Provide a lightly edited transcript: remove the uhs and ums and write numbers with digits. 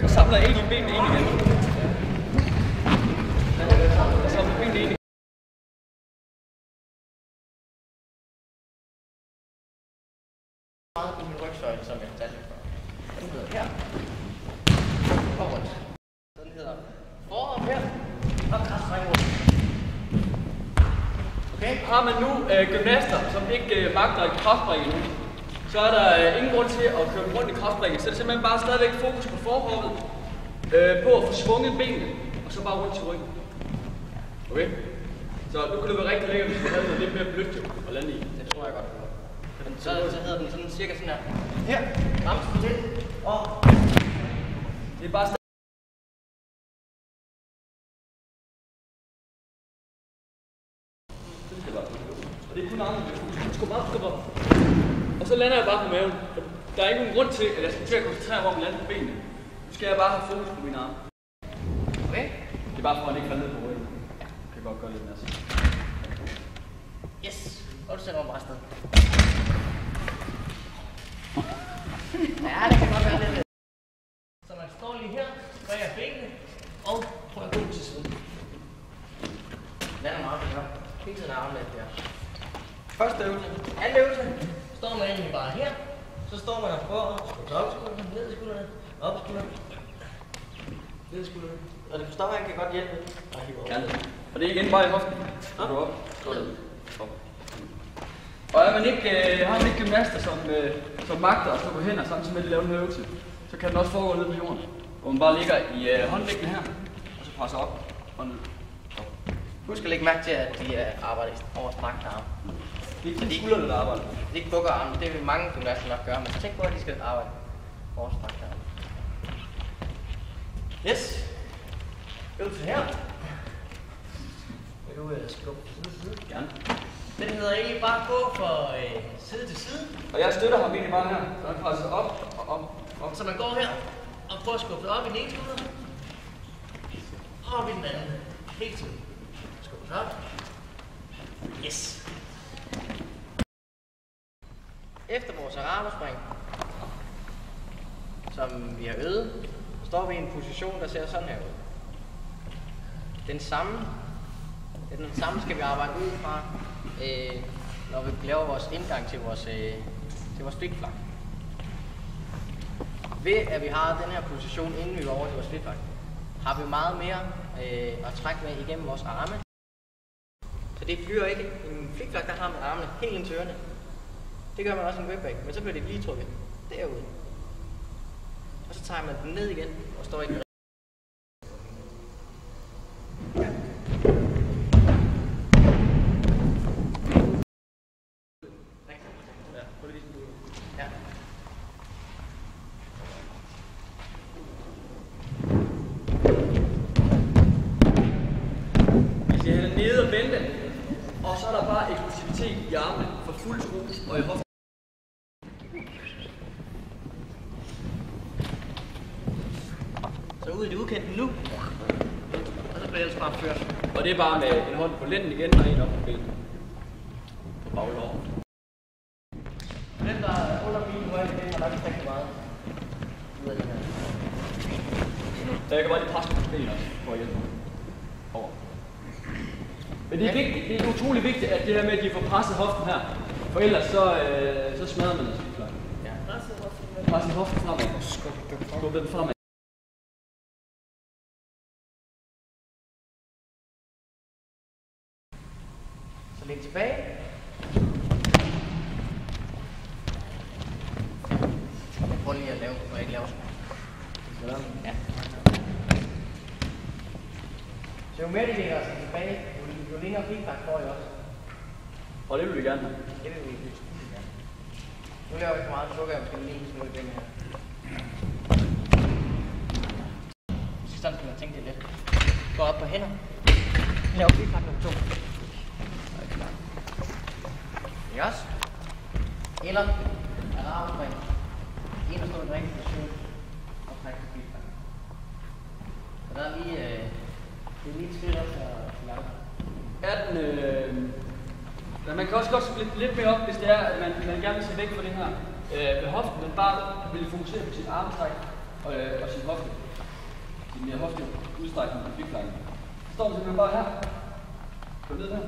Så samler jeg egentlig benene ind igen. Jeg samler benene ind igen. Meget i min rygsøjle, som jeg fortalte før. Den hedder her. Og rundt. Den hedder forop her. Og kraftstræk rundt. Okay. Har man nu gymnaster, som ikke magter et kraftbræk endnu, så er der ingen grund til at køre rundt i kraftbrækket. Så er det simpelthen bare stadigvæk fokus på forhoppet, på at få svunget benene, og så bare rundt til ryggen. Okay? Så nu kan det være rigtig lækkert, hvis du havde noget lidt mere blødt at lande i. Det tror jeg godt. Så hedder den sådan cirka sådan her. Her. Ramsen til. Og det er bare og det er kun armen, du skubber op. Og så lander jeg bare på maven. Der er ikke nogen grund til, at jeg skal til at koncentrere mig om at lande på benene. Nu skal jeg bare have fokus på mine arme. okay. Det er bare for, at han ikke falder ned på ryggen. Jeg kan godt gøre lidt mere. Yes. Og du sætter mig bare afsted. Ja, det kan godt være lidt. Så man står lige her, brækker benene, og prøver at gå til siden. Lander meget, det her. Hele tiden armene der. Første øvelse. Anden øvelse. Står man egentlig bare her. Så står man og prøver at skubbe op i skuldrene, ned i skuldrene, op i skuldrene. Ned i skuldrene. Og det forstår jeg kan godt hjælpe. Ja, og det er igen bare i hoften. Går du op. Op. Og er man ikke, har man ikke gymnaster, som magter at stå på hænder, samtidig med at lave den her øvelse, så kan den også foregå ned på jorden. Hvor man bare ligger i håndvægten her, og så presser op og ned. Husk at lægge mærke til, at de arbejder over strakte arme. Det er ikke skuldrene, der arbejder. Det er ikke bukker arme, det vil mange gymnaster nok gøre, men tænk på, at de skal arbejde over strakte arme. Yes. Øvelse her. Vil du skubbe til side? Gerne. Den hedder egentlig bare gå fra side til side. Og jeg støtter ham egentlig bare her, så han presser op og op. Så man går her og prøver at skubbe op i den ene skulder. Og op i den anden. Helt tiden. Skubbe op. Yes. Efter vores araberspring, som vi har øvet, står vi i en position, der ser sådan her ud. Den samme skal vi arbejde ud fra, når vi laver vores indgang til vores splitflak. Ved at vi har den her position, inden vi går over til vores splitflak, har vi meget mere at trække med igennem vores arme. Så det bliver ikke en flikflak, der har man armene helt ind til ørerne. Det gør man også i en whipback, men så bliver det lige trukket derude. Og så tager man den ned igen og står i den. Vi skal have nede og vente, og så er der bare eksplosivitet i armene for fuld skrue og i hoften. Så ud i det ukendte nu, og så bliver det ellers bare ført. Og det er bare med en hånd på lænden igen og en op på benet. På baglåret. Den der er under min højde, den har nok rigtig meget ud af den her. Så jeg kan bare lige presse på benet også, for at hjælpe over. Men det er vigtigt, det er utrolig vigtigt, at det her med, at de får presset hoften her. For ellers så smadrer man det. Ja. Presset hoften fremad. Skub den fremad. Så læg tilbage. Jeg prøver lige at lave, hvor jeg ikke laver sådan. Ja. Så jo mere de lægger sig tilbage, jo længere feedback får jeg også. Og det vil vi gerne have. Det vil vi ikke. Nu laver jeg ikke så meget sukker, jeg måske lige en smule i den her. Sådan skal man tænke det lidt. Gå op på hænder. Lav feedback nummer 2. Ikke også? Eller araberspring. En der står i den rigtige position og trække til feedback. Og der er lige, det er lige et skridt op til langt. Er den, man kan også godt splitte lidt mere op, hvis det er, at man gerne vil se væk fra det her ved hoften, men bare vil fokusere på sit armtræk og sin hofte. din mere hofte udstrækning på flikflanken. Så står vi simpelthen bare her. Gå ned her.